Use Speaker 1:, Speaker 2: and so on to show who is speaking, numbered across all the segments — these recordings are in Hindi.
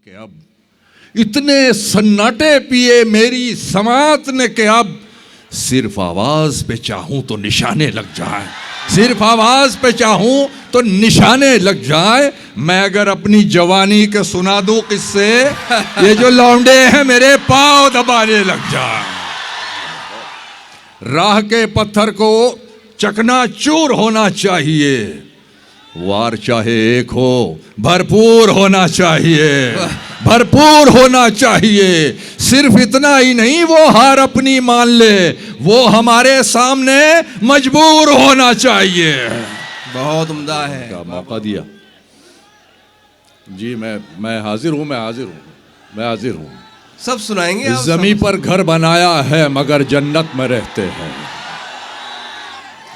Speaker 1: कि अब इतने सन्नाटे पिए मेरी समात ने कि अब सिर्फ आवाज पे चाहूं तो निशाने लग जाए, सिर्फ आवाज पे चाहूं तो निशाने लग जाए। मैं अगर अपनी जवानी के सुना दूं किससे, ये जो लौंडे हैं मेरे पांव दबाने लग जाए। राह के पत्थर को चकनाचूर होना चाहिए, वार चाहे एक हो भरपूर होना चाहिए, भरपूर होना चाहिए। सिर्फ इतना ही नहीं, वो हार अपनी मान ले, वो हमारे सामने मजबूर होना चाहिए।
Speaker 2: बहुत उम्दा है।
Speaker 1: का मौका दिया जी। मैं हाजिर हूं, मैं हाजिर हूं, मैं हाजिर हूं।
Speaker 2: सब सुनाएंगे आप।
Speaker 1: जमीन पर घर बनाया है मगर जन्नत में रहते हैं।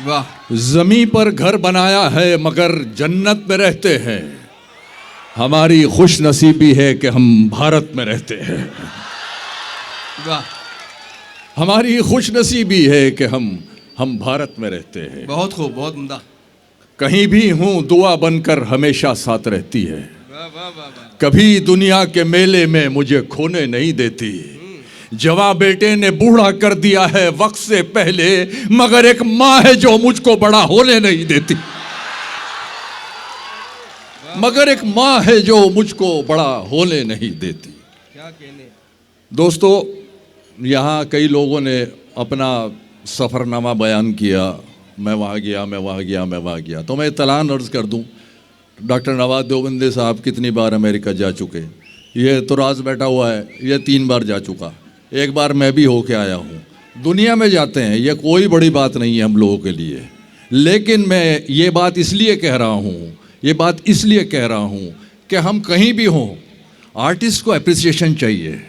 Speaker 2: वाह।
Speaker 1: जमीन पर घर बनाया है मगर जन्नत में रहते हैं। हमारी खुश नसीबी है कि हम भारत में रहते हैं।
Speaker 2: वाह।
Speaker 1: हमारी खुश नसीबी है कि हम भारत में रहते हैं।
Speaker 2: बहुत खूब, बहुत उम्दा।
Speaker 1: कहीं भी हूं दुआ बनकर हमेशा साथ रहती है।
Speaker 2: वाह वाह वाह वाह।
Speaker 1: कभी दुनिया के मेले में मुझे खोने नहीं देती। जवां बेटे ने बूढ़ा कर दिया है वक्त से पहले, मगर एक माँ है जो मुझको बड़ा होने नहीं देती। मगर एक माँ है जो मुझको बड़ा होने नहीं देती।
Speaker 2: क्या कहने।
Speaker 1: दोस्तों, यहाँ कई लोगों ने अपना सफ़रनामा बयान किया, मैं वहाँ गया, मैं वहाँ गया, मैं वहाँ गया। तो मैं इत्तलान अर्ज़ कर दूँ, डॉक्टर नवाज देवबंदी साहब कितनी बार अमेरिका जा चुके। ये तुराज बैठा हुआ है, ये 3 बार जा चुका। एक बार मैं भी होके आया हूँ। दुनिया में जाते हैं, ये कोई बड़ी बात नहीं है हम लोगों के लिए। लेकिन मैं ये बात इसलिए कह रहा हूँ, ये बात इसलिए कह रहा हूँ कि हम कहीं भी हों, आर्टिस्ट को एप्रिसिएशन चाहिए।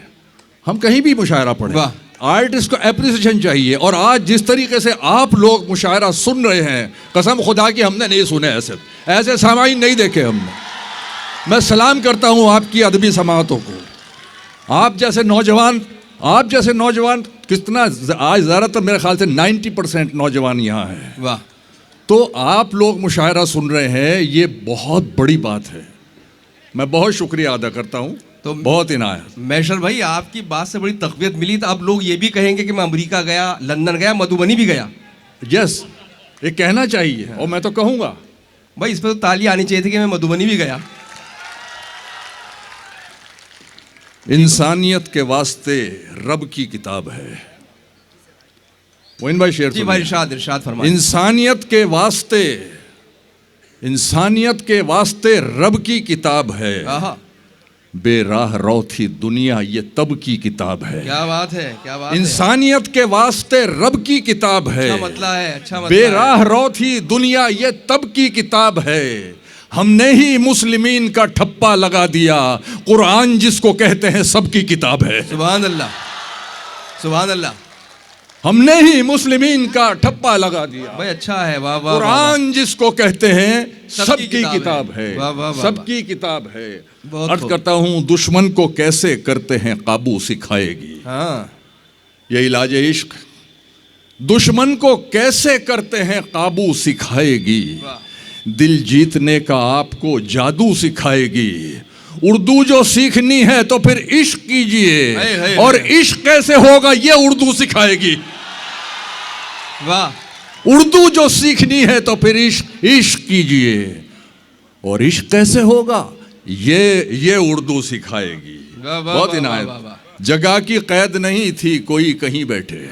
Speaker 1: हम कहीं भी मुशायरा पढ़ें, आर्टिस्ट को एप्रिसिएशन चाहिए। और आज जिस तरीके से आप लोग मुशायरा सुन रहे हैं, कसम खुदा की हमने नहीं सुने ऐसे सामाइन नहीं देखे हमने। मैं सलाम करता हूँ आपकी अदबी समातों को। आप जैसे नौजवान कितना, आज ज़्यादातर मेरे ख्याल से 90% नौजवान यहाँ हैं।
Speaker 2: वाह।
Speaker 1: तो आप लोग मुशायरा सुन रहे हैं, ये बहुत बड़ी बात है। मैं बहुत शुक्रिया अदा करता हूँ, तो बहुत इनायत।
Speaker 2: मैशर भाई, आपकी बात से बड़ी तक़वियत मिली। तो अब लोग ये भी कहेंगे कि मैं अमेरिका गया, लंदन गया, मधुबनी भी गया।
Speaker 1: यस, ये कहना चाहिए और मैं तो कहूँगा
Speaker 2: भाई। इस पर तो ताली आनी चाहिए थी कि मैं मधुबनी भी गया।
Speaker 1: इंसानियत के वास्ते रब की किताब है। मोइन भाई शेर
Speaker 2: जी भाई, इरशाद फरमाइए।
Speaker 1: इंसानियत के वास्ते रब की किताब है। बेराह रौ थी दुनिया ये तब की किताब है।
Speaker 2: क्या बात है, क्या बात है।
Speaker 1: इंसानियत के वास्ते रब की किताब है।
Speaker 2: अच्छा मतलब है, अच्छा मतलब।
Speaker 1: बेराह रौ थी दुनिया ये तब की किताब है। हमने ही मुस्लिमीन का ठप्पा लगा दिया, कुरान जिसको कहते हैं सबकी किताब है।
Speaker 2: सुभान अल्लाह, सुभान अल्लाह।
Speaker 1: हमने ही मुस्लिमीन का ठप्पा लगा दिया।
Speaker 2: भाई अच्छा है। वाह वाह।
Speaker 1: कुरान जिसको कहते हैं सबकी किताब है।
Speaker 2: वाह वाह,
Speaker 1: सबकी किताब है। अर्ज करता हूँ, दुश्मन को कैसे करते हैं काबू सिखाएगी।
Speaker 2: हाँ,
Speaker 1: ये इलाज इश्क। दुश्मन को कैसे करते हैं काबू सिखाएगी। दिल जीतने का आपको जादू सिखाएगी। उर्दू जो सीखनी है तो फिर इश्क कीजिए, और इश्क कैसे होगा ये उर्दू सिखाएगी।
Speaker 2: वाह।
Speaker 1: उर्दू जो सीखनी है तो फिर इश्क कीजिए, और इश्क कैसे होगा ये उर्दू सिखाएगी। बहुत इनायत। जगह की कैद नहीं थी कोई कहीं बैठे।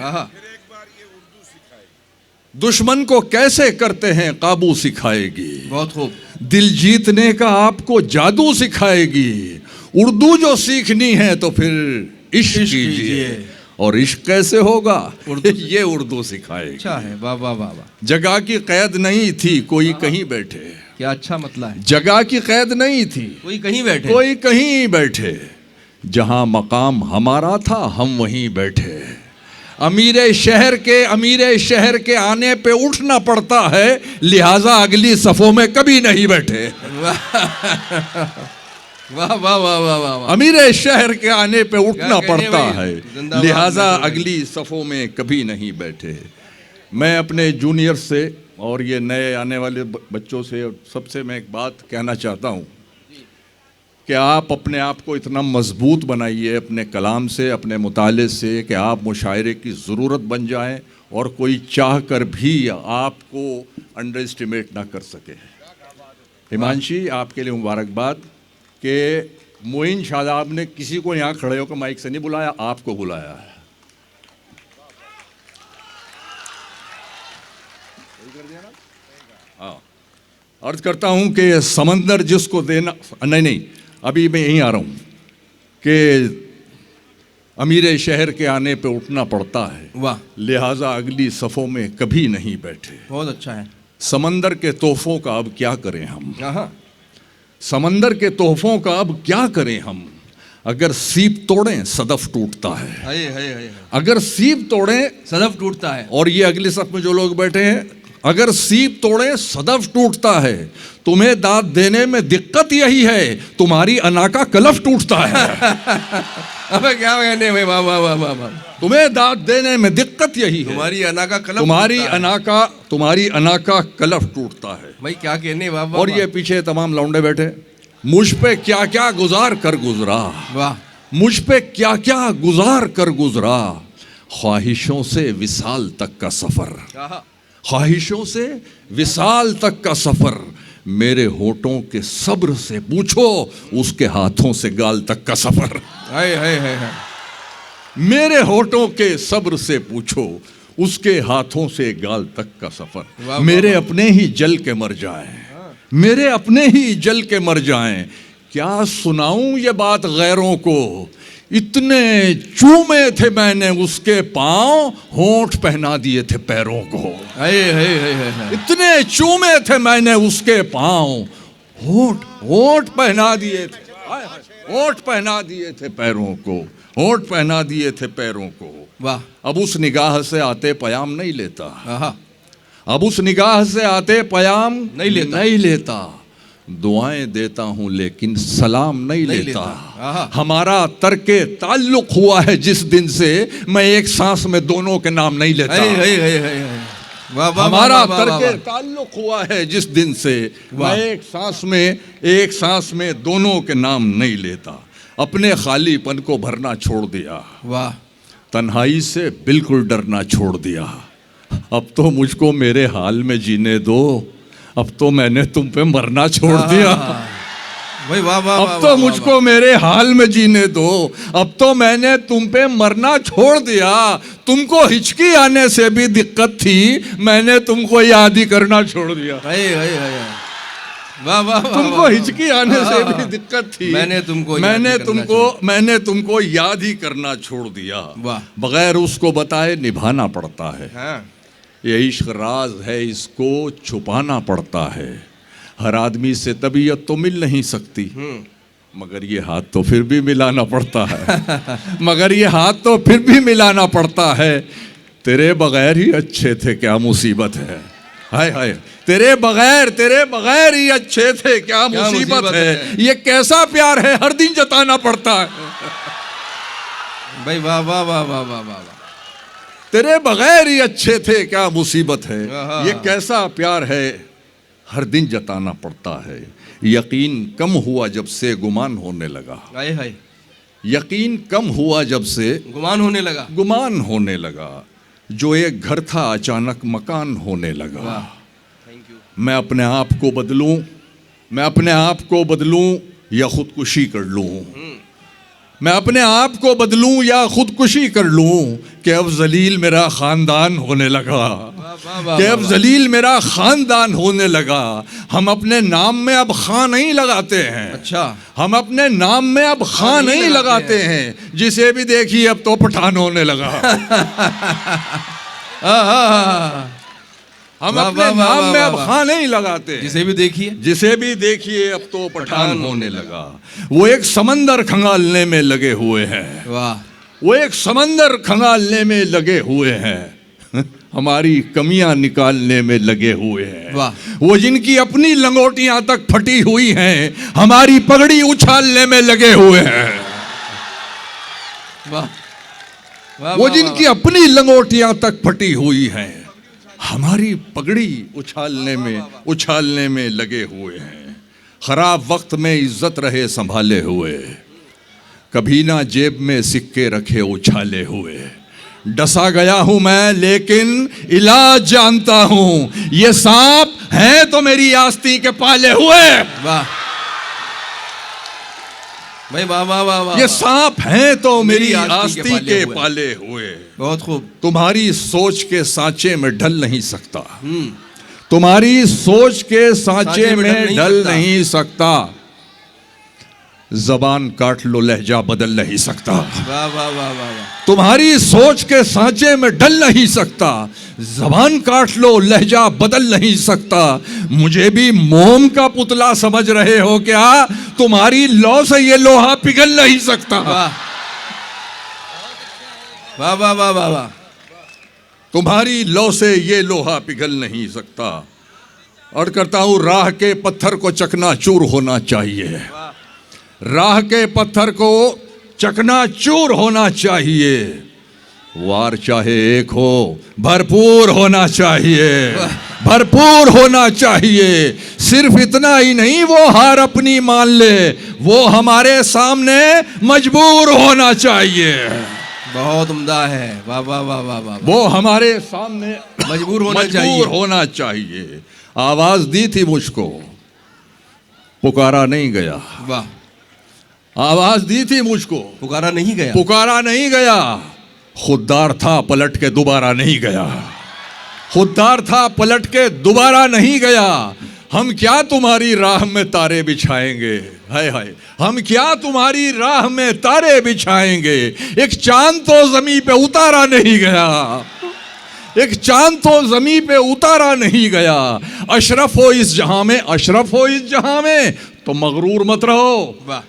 Speaker 1: दुश्मन को कैसे करते हैं काबू सिखाएगी।
Speaker 2: बहुत खूब। दिल
Speaker 1: जीतने का आपको जादू सिखाएगी। उर्दू जो सीखनी है तो फिर इश्क कीजिए, और इश्क कैसे होगा ये उर्दू सिखाएगी।
Speaker 2: अच्छा है। वाह वाह वाह वाह।
Speaker 1: जगह की कैद नहीं थी कोई कहीं बैठे।
Speaker 2: क्या अच्छा मतलब है।
Speaker 1: जगह की कैद नहीं थी
Speaker 2: कोई कहीं बैठे,
Speaker 1: कोई कहीं बैठे। जहां मकाम हमारा था हम वहीं बैठे। अमीरे शहर के आने पे उठना पड़ता है, लिहाजा अगली सफों में कभी नहीं बैठे।
Speaker 2: वाह वाह वाह वाह वाह।
Speaker 1: अमीरे शहर के आने पे उठना पड़ता है, लिहाजा अगली सफों में कभी नहीं बैठे। मैं अपने जूनियर से और ये नए आने वाले बच्चों से सबसे मैं एक बात कहना चाहता हूँ कि आप अपने आप को इतना मजबूत बनाइए अपने कलाम से, अपने मुताले से, कि आप मुशायरे की ज़रूरत बन जाएं और कोई चाह कर भी आपको अंडर एस्टिमेट ना कर सके। हिमांशी, आपके लिए मुबारकबाद कि मोइन शादाब ने किसी को यहाँ खड़े होकर माइक से नहीं बुलाया, आपको बुलाया है। हाँ, अर्ज करता हूँ कि समंदर जिसको देना, नहीं, अभी मैं यहीं आ रहा हूँ कि अमीर शहर के आने पे उठना पड़ता है,
Speaker 2: वाह,
Speaker 1: लिहाजा अगली सफ़ों में कभी नहीं बैठे।
Speaker 2: बहुत अच्छा है।
Speaker 1: समंदर के तोहफों का अब क्या करें हम,
Speaker 2: हाँ,
Speaker 1: समंदर के तोहफों का अब क्या करें हम, अगर सीप तोड़ें सदफ टूटता है,
Speaker 2: है।
Speaker 1: अगर सीप तोड़ें
Speaker 2: सदफ टूटता है।
Speaker 1: और ये अगली सफ में जो लोग बैठे हैं, अगर सीप तोड़े सदफ टूटता है, तुम्हें दाद देने में दिक्कत यही है, तुम्हारी अना का कलफ टूटता है।
Speaker 2: अबे क्या कहने भाई, वाह वाह वाह वाह वाह।
Speaker 1: तुम्हें दाद देने में दिक्कत यही है,
Speaker 2: तुम्हारी अना का कलफ
Speaker 1: तुम्हारी
Speaker 2: टूटता है।
Speaker 1: अना का कलफ टूटता है।
Speaker 2: भाई क्या कहने, वाह वाह।
Speaker 1: और ये पीछे तमाम लौंडे बैठे, मुझ पे क्या क्या गुजार कर गुजरा,
Speaker 2: वाह,
Speaker 1: मुझ पे क्या क्या गुजार कर गुजरा, ख्वाहिशों से विसाल तक का सफर, ख्वाहिशों से विसाल तक का सफर, मेरे होठों के सब्र से पूछो, उसके हाथों से गाल तक का सफर।
Speaker 2: है।
Speaker 1: मेरे होठों के सब्र से पूछो, उसके हाथों से गाल तक का सफर। मेरे अपने ही जल के मर जाएं, मेरे अपने ही जल के मर जाएं, क्या सुनाऊं ये बात गैरों को, इतने चूमे थे मैंने उसके पांव, होंठ पहना दिए थे पैरों को।
Speaker 2: है।
Speaker 1: इतने चूमे थे मैंने उसके पांव, होंठ पहना दिए थे, होंठ पहना दिए थे पैरों को, होंठ पहना दिए थे पैरों को।
Speaker 2: वाह,
Speaker 1: अब उस निगाह से आते पयाम नहीं लेता, अब उस निगाह से आते पयाम नहीं लेता, दुआएं देता हूं लेकिन सलाम नहीं लेता। हमारा तर्के ताल्लुक हुआ है जिस दिन से, मैं एक सांस में दोनों के नाम नहीं लेता। हमारा तर्के ताल्लुक हुआ है जिस दिन से, मैं एक सांस में दोनों के नाम नहीं लेता। अपने खालीपन को भरना छोड़ दिया,
Speaker 2: वाह,
Speaker 1: तन्हाई से बिल्कुल डरना छोड़ दिया। अब तो मुझको मेरे हाल में जीने दो, अब तो मैंने तुम पे मरना छोड़ दिया।
Speaker 2: भाई वाह वाह।
Speaker 1: अब तो मुझको मेरे हाल में जीने दो, अब तो मैंने तुम पे मरना छोड़ दिया। तुमको हिचकी आने से भी दिक्कत थी, मैंने तुमको याद ही करना छोड़ दिया।
Speaker 2: वाह वाह।
Speaker 1: तुमको हिचकी आने से भी दिक्कत थी, मैंने तुमको याद ही करना छोड़ दिया।
Speaker 2: वाह,
Speaker 1: बगैर उसको बताए निभाना पड़ता है। ये इश्क राज है, इसको छुपाना पड़ता है। हर आदमी से तबीयत तो मिल नहीं सकती, मगर ये हाथ तो फिर भी मिलाना पड़ता है, मगर ये हाथ तो फिर भी मिलाना पड़ता है। तेरे बगैर ही अच्छे थे क्या मुसीबत है, हाय हाय, तेरे बगैर ही अच्छे थे क्या मुसीबत है। ये कैसा प्यार है हर दिन जताना पड़ता है।
Speaker 2: भाई वाह वाह वाह वाह वाह वाह।
Speaker 1: तेरे बगैर ही अच्छे थे क्या मुसीबत है, ये कैसा प्यार है हर दिन जताना पड़ता है। यकीन कम हुआ जब से गुमान होने लगा, यकीन कम हुआ जब से
Speaker 2: गुमान होने लगा।
Speaker 1: जो एक घर था अचानक मकान होने लगा। मैं अपने आप को बदलूं या खुदकुशी कर लूं, मैं अपने आप को बदलूं या खुदकुशी कर लूं, कि अब जलील मेरा खानदान होने लगा, कि अब जलील मेरा खानदान होने लगा। हम अपने नाम में अब खां नहीं लगाते हैं,
Speaker 2: अच्छा,
Speaker 1: हम अपने नाम में अब खां नहीं लगाते हैं। जिसे भी देखिए अब तो पठान होने लगा। हम अपने नाम में अब खां नहीं लगाते,
Speaker 2: जिसे भी देखिए
Speaker 1: अब तो पठान होने लगा। वो एक समंदर खंगालने में लगे हुए हैं,
Speaker 2: वाह,
Speaker 1: वो एक समंदर खंगालने में लगे हुए हैं, हमारी कमियां निकालने में लगे हुए हैं।
Speaker 2: वाह,
Speaker 1: वो जिनकी अपनी लंगोटियां तक फटी हुई हैं, हमारी पगड़ी उछालने में लगे हुए हैं।
Speaker 2: वाह,
Speaker 1: वो जिनकी अपनी लंगोटियां तक फटी हुई हैं, हमारी पगड़ी उछालने में लगे हुए हैं। खराब वक्त में इज्जत रहे संभाले हुए, कभी ना जेब में सिक्के रखे उछाले हुए। डसा गया हूं मैं लेकिन इलाज जानता हूं, ये सांप है तो मेरी आस्तीन के पाले हुए।
Speaker 2: वाह भाई, वाह वाह वाह वाह।
Speaker 1: ये सांप है तो मेरी
Speaker 2: आस्तीन
Speaker 1: आस्तीन के पाले हुए।
Speaker 2: बहुत खूब।
Speaker 1: तुम्हारी सोच के सांचे में ढल नहीं सकता, तुम्हारी सोच के सांचे में ढल नहीं सकता। जबान काट लो लहजा बदल नहीं सकता।
Speaker 2: वाह वाह वाह वाह।
Speaker 1: तुम्हारी सोच के सांचे में ढल नहीं सकता, जबान काट लो लहजा बदल नहीं सकता। मुझे भी मोम का पुतला समझ रहे हो क्या? तुम्हारी लौ से ये लोहा पिघल नहीं सकता।
Speaker 2: वाह वाह वाह वाह वाह वाह।
Speaker 1: तुम्हारी लौ से ये लोहा पिघल नहीं सकता। और करता हूं, राह के पत्थर को चकनाचूर होना चाहिए, राह के पत्थर को चकनाचूर होना चाहिए। वार चाहे एक हो, भरपूर होना चाहिए, भरपूर होना चाहिए। सिर्फ इतना ही नहीं, वो हार अपनी मान ले, वो हमारे सामने मजबूर होना चाहिए।
Speaker 2: बहुत उम्दा है। वाह वाह वाह वाह वाह।
Speaker 1: वो हमारे सामने
Speaker 2: मजबूर होना चाहिए।
Speaker 1: मजबूर होना चाहिए। आवाज दी थी मुझको, पुकारा नहीं गया।
Speaker 2: वाह।
Speaker 1: आवाज दी थी मुझको,
Speaker 2: पुकारा नहीं गया।
Speaker 1: पुकारा नहीं गया। खुददार था पलट के दोबारा नहीं गया, खुददार था पलट के दोबारा नहीं गया। हम क्या तुम्हारी राह में तारे बिछाएंगे, हाय हाय, हम क्या तुम्हारी राह में तारे बिछाएंगे। एक चांद तो जमीन पे उतारा नहीं गया, एक चांद तो जमीन पे उतारा नहीं गया। अशरफ हो इस जहां में, अशरफ हो इस जहां में तो मगरूर मत रहो।
Speaker 2: वाह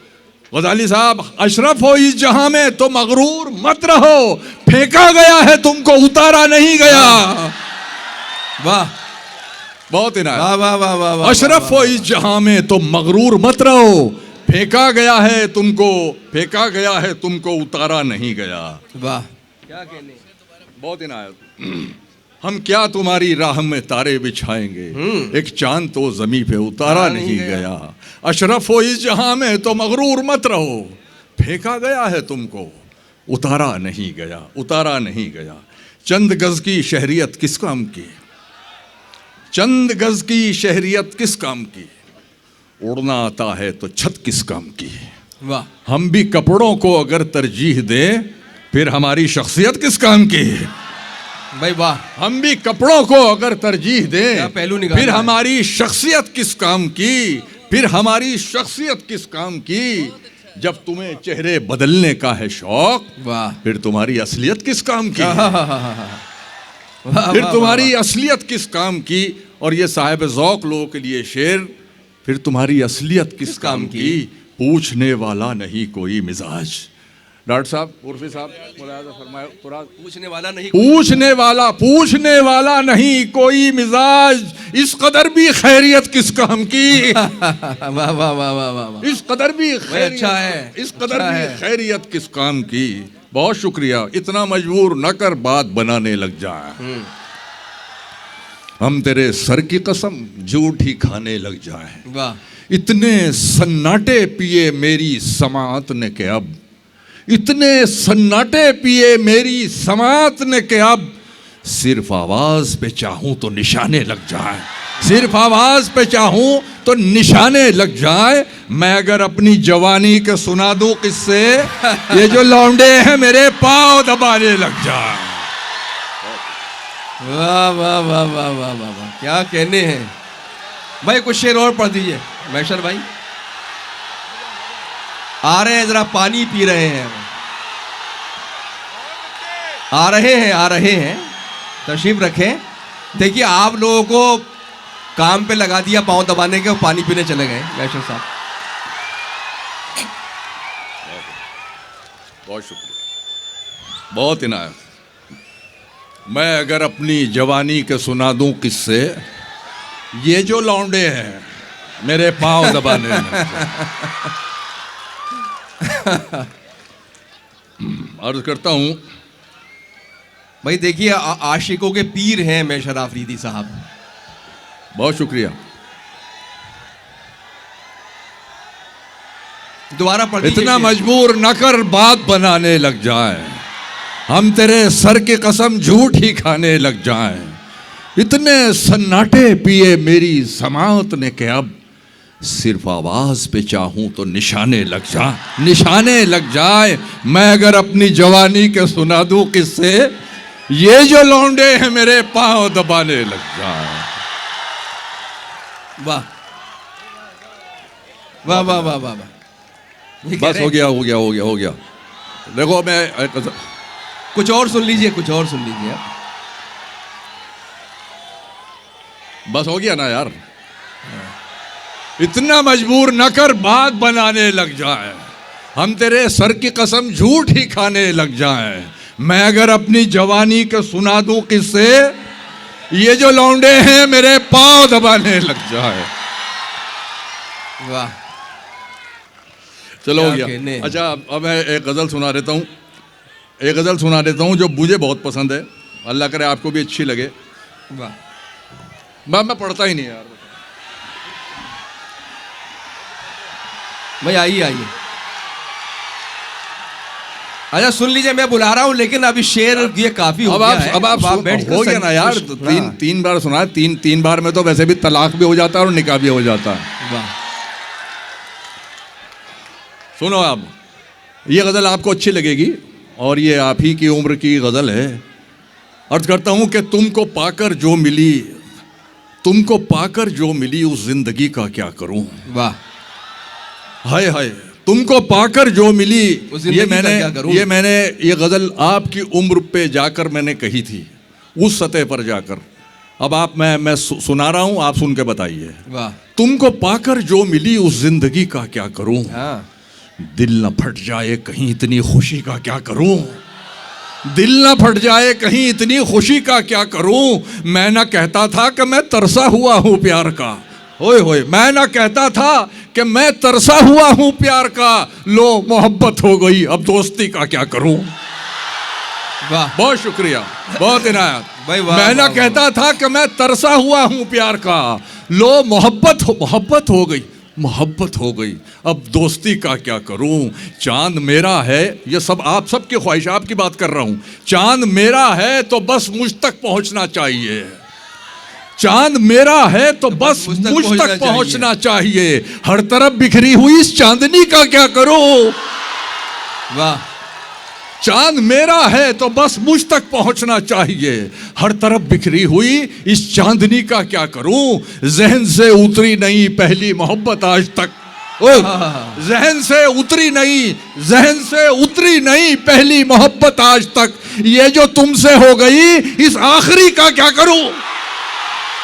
Speaker 1: गजाली साहब, अशरफ हो इस जहां में तो मगरूर मत रहो। फेंका गया है तुमको, उतारा नहीं गया।
Speaker 2: वाह
Speaker 1: बहुत इनायत।
Speaker 2: वाह वाह वाह वाह वाह।
Speaker 1: अशरफ हो इस जहां में तो मगरूर मत रहो। फेंका गया है तुमको, फेंका गया है तुमको, उतारा नहीं गया।
Speaker 2: वाह क्या कहने।
Speaker 1: बहुत इनायत। हम क्या तुम्हारी राह में तारे बिछाएंगे, एक चांद तो जमीन पे उतारा नहीं गया। अशरफ हो इस जहां में तो मगरूर मत रहो। फेंका गया है तुमको, उतारा नहीं गया, उतारा नहीं गया। चंद गज की शहरियत किस काम की, चंद गज की शहरियत किस काम की। उड़ना आता है तो छत किस काम की।
Speaker 2: वाह।
Speaker 1: हम भी कपड़ों को अगर तरजीह दें, फिर हमारी शख्सियत किस काम की।
Speaker 2: भाई वाह।
Speaker 1: हम भी कपड़ों को अगर तरजीह दें,
Speaker 2: पहलू निकाला
Speaker 1: फिर
Speaker 2: है।
Speaker 1: हमारी शख्सियत किस काम की, फिर हमारी शख्सियत किस काम की। जब तुम्हें चेहरे बदलने का है शौक,
Speaker 2: वाह।
Speaker 1: फिर तुम्हारी असलियत किस काम की,
Speaker 2: वाह,
Speaker 1: फिर
Speaker 2: वाह,
Speaker 1: तुम्हारी असलियत किस काम की। और ये साहिब ज़ौक़ लोगों के लिए शेर, फिर तुम्हारी असलियत किस काम की। पूछने वाला नहीं कोई मिजाज। डॉक्टर साहब, उर्फी साहब, मुलाहिजा फरमाए,
Speaker 2: पूछने वाला नहीं,
Speaker 1: पूछने वाला नहीं कोई मिजाज। इस कदर भी खैरियत किस काम की।
Speaker 2: वाह वाह वाह वाह वाह।
Speaker 1: इस कदर भी खैरियत,
Speaker 2: अच्छा है,
Speaker 1: इस कदर
Speaker 2: अच्छा
Speaker 1: भी
Speaker 2: है।
Speaker 1: खैरियत किस काम की। बहुत शुक्रिया। इतना मजबूर न कर बात बनाने लग जाए, हम तेरे सर की कसम झूठ ही खाने लग जाए।
Speaker 2: वाह।
Speaker 1: इतने सन्नाटे पिए मेरी समात ने के अब, इतने सन्नाटे पिए मेरी समात ने के अब, सिर्फ आवाज पे चाहूं तो निशाने लग जाए, सिर्फ आवाज पे चाहूं तो निशाने लग जाए। मैं अगर अपनी जवानी के सुना दूं किससे, ये जो लौंडे हैं मेरे पांव दबाने लग जाए।
Speaker 2: वाह वाह वाह वाह वाह वाह वाह, क्या कहने हैं भाई। कुछ शेर और पढ़ दीजिए मैशर भाई। आ रहे हैं, जरा पानी पी रहे हैं। आ रहे हैं, तशरीफ रखें। देखिए आप लोगों को काम पे लगा दिया पांव दबाने के, और पानी पीने चले गए मैशर साहब।
Speaker 1: बहुत शुक्रिया, बहुत इनायत। मैं अगर अपनी जवानी के सुना दूं किससे, ये जो लौंडे हैं मेरे पांव दबाने में। अर्ज करता हूं
Speaker 2: भाई देखिए आशिकों के पीर हैं मैशर आफरीदी साहब।
Speaker 1: बहुत शुक्रिया।
Speaker 2: दोबारा पढ़ दीजिए
Speaker 1: इतना
Speaker 2: शेर।
Speaker 1: मजबूर न कर बात बनाने लग जाए, हम तेरे सर की कसम झूठ ही खाने लग जाएं। इतने सन्नाटे पिए मेरी समात ने कि अब सिर्फ आवाज पे चाहूं तो निशाने लग जाए। मैं अगर अपनी जवानी के सुना दूं किससे, ये जो लौंडे हैं मेरे पांव दबाने लग जाए।
Speaker 2: वाह वाह वाह वाह वाह वाह। ये कह
Speaker 1: बस
Speaker 2: रहे
Speaker 1: हो
Speaker 2: हैं,
Speaker 1: गया। देखो मैं
Speaker 2: कुछ और सुन लीजिए
Speaker 1: बस हो गया ना यार। इतना मजबूर न कर बात बनाने लग जाए, हम तेरे सर की कसम झूठ ही खाने लग जाएं। मैं अगर अपनी जवानी के सुना दूं किससे, ये जो लौंडे हैं मेरे पांव दबाने लग जाए।
Speaker 2: वाह।
Speaker 1: चलो हो
Speaker 2: क्या
Speaker 1: गया।
Speaker 2: कहने हैं।
Speaker 1: अच्छा अब मैं एक गजल सुना देता हूं जो मुझे बहुत पसंद है। अल्लाह करे आपको भी अच्छी लगे।
Speaker 2: वाह।
Speaker 1: मैं पढ़ता ही नहीं यार।
Speaker 2: भाई आइए। अच्छा सुन लीजिए, मैं बुला रहा हूं, लेकिन अभी शेर ये काफी हो गया है।
Speaker 1: अब आप
Speaker 2: बैठकर
Speaker 1: हो गया ना यार।
Speaker 2: हाँ।
Speaker 1: तीन बार सुना है। तीन बार में तो वैसे भी तलाक भी हो जाता है और निकाह भी हो जाता है।
Speaker 2: वाह।
Speaker 1: सुनो आप, ये गजल आपको अच्छी लगेगी और ये आप ही की उम्र की गजल है। अर्ज करता हूं कि तुमको पाकर जो मिली उस जिंदगी का क्या करूं।
Speaker 2: वाह।
Speaker 1: हाय तुमको पाकर जो मिली,
Speaker 2: उस जिंदगी का क्या करूं?
Speaker 1: ये गजल आपकी उम्र पे जाकर मैंने कही थी, उस सतह पर जाकर। अब आप मैं सुना रहा हूं, आप सुन के बताइए।
Speaker 2: वाह।
Speaker 1: तुमको पाकर जो मिली उस जिंदगी का क्या करूं।
Speaker 2: हाँ।
Speaker 1: दिल न फट जाए कहीं इतनी खुशी का क्या करूं। दिल न फट जाए कहीं इतनी खुशी का क्या करूं। मैं ना कहता था कि मैं तरसा हुआ हूं प्यार का। होए मैं ना कहता था कि मैं तरसा हुआ हूं प्यार का। लो मोहब्बत हो गई, अब दोस्ती का क्या करूं।
Speaker 2: वाह।
Speaker 1: बहुत शुक्रिया, बहुत इनायत
Speaker 2: भाई वाह।
Speaker 1: मैं ना
Speaker 2: वाह,
Speaker 1: कहता था कि मैं तरसा हुआ हूं प्यार का। लो मोहब्बत हो गई, अब दोस्ती का क्या करूं। चांद मेरा है, ये सब आप सबकी ख्वाहिश, आपकी बात कर रहा हूं। चांद मेरा है तो बस मुझ तक पहुंचना चाहिए। चांद मेरा है तो बस मुझ तक पहुंचना चाहिए। हर तरफ बिखरी हुई इस चांदनी का क्या करूं।
Speaker 2: वाह।
Speaker 1: चांद मेरा है तो बस मुझ तक पहुंचना चाहिए। हर तरफ बिखरी हुई इस चांदनी का क्या करूं। जहन से उतरी नहीं पहली मोहब्बत आज तक। जहन से उतरी नहीं पहली मोहब्बत आज तक। ये जो तुमसे हो गई इस आखिरी का क्या करूं।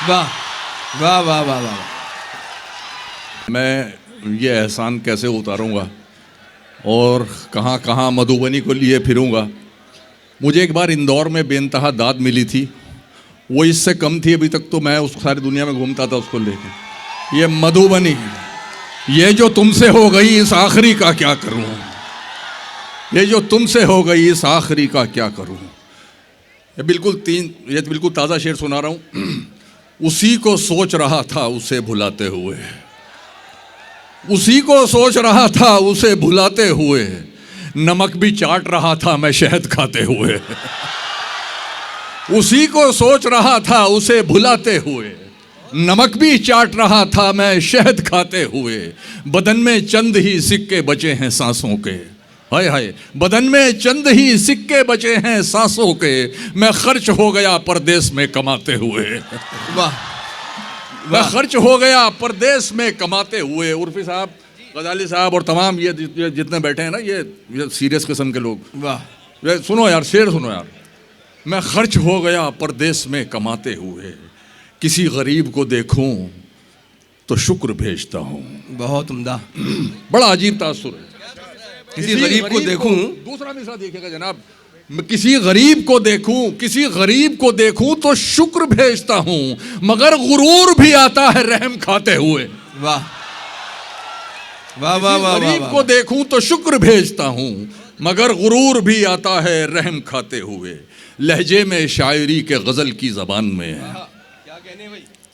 Speaker 2: वाह वाह वाह वाह वाह।
Speaker 1: मैं ये एहसान कैसे उतारूंगा और कहाँ कहाँ मधुबनी को लिए फिरूंगा। मुझे एक बार इंदौर में बेनतहा दाद मिली थी, वो इससे कम थी। अभी तक तो मैं उस सारी दुनिया में घूमता था उसको लेके। ये मधुबनी, ये जो तुमसे हो गई इस आखिरी का क्या करूं। ये जो तुमसे हो गई इस आखिरी का क्या करूं। ये बिल्कुल ताज़ा शेर सुना रहा हूं। उसी को सोच रहा था उसे भुलाते हुए, उसी को सोच रहा था उसे भुलाते हुए। नमक भी चाट रहा था मैं शहद खाते हुए। उसी को सोच रहा था उसे भुलाते हुए। नमक भी चाट रहा था मैं शहद खाते हुए। बदन में चंद ही सिक्के बचे हैं सांसों के। हाय बदन में चंद ही सिक्के बचे हैं सांसों के। मैं खर्च हो गया परदेश में कमाते हुए।
Speaker 2: वाह।
Speaker 1: मैं खर्च हो गया परदेश में कमाते हुए। उर्फी साहब, गजाली साहब और तमाम ये जितने बैठे हैं ना, ये सीरियस किस्म के लोग।
Speaker 2: वाह।
Speaker 1: सुनो यार, शेर सुनो यार। मैं खर्च हो गया परदेश में कमाते हुए। किसी गरीब को देखूं तो शुक्र भेजता हूं।
Speaker 2: बहुत उम्दा।
Speaker 1: बड़ा अजीब तासुर है।
Speaker 2: किसी गरीब को देखूं,
Speaker 1: दूसरा मिसरा देखिएगा जनाब। किसी गरीब को देखूं तो शुक्र भेजता हूं, मगर गुरूर भी आता है रहम खाते हुए।
Speaker 2: वाह वाह वाह वाह।
Speaker 1: गरीब को देखूं तो शुक्र भेजता हूं, मगर गुरूर भी आता है रहम खाते हुए। लहजे में शायरी के गजल की जबान में है।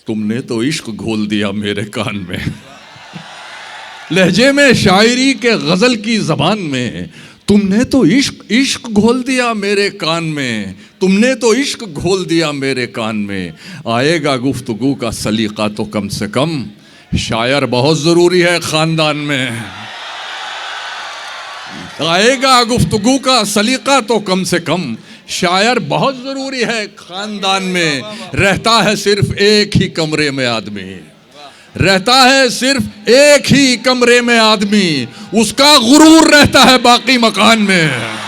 Speaker 1: तुमने तो इश्क घोल दिया मेरे कान में। लहजे में शायरी के गजल की जबान में, तुमने तो इश्क इश्क घोल दिया मेरे कान में, तुमने तो इश्क घोल दिया मेरे कान में। आएगा गुफ्तगू का सलीका तो कम से कम, शायर बहुत जरूरी है खानदान में। आएगा गुफ्तगू का सलीका तो कम से कम, शायर बहुत जरूरी है खानदान में। रहता है सिर्फ एक ही कमरे में आदमी, रहता है सिर्फ एक ही कमरे में आदमी, उसका गुरूर रहता है बाकी मकान में।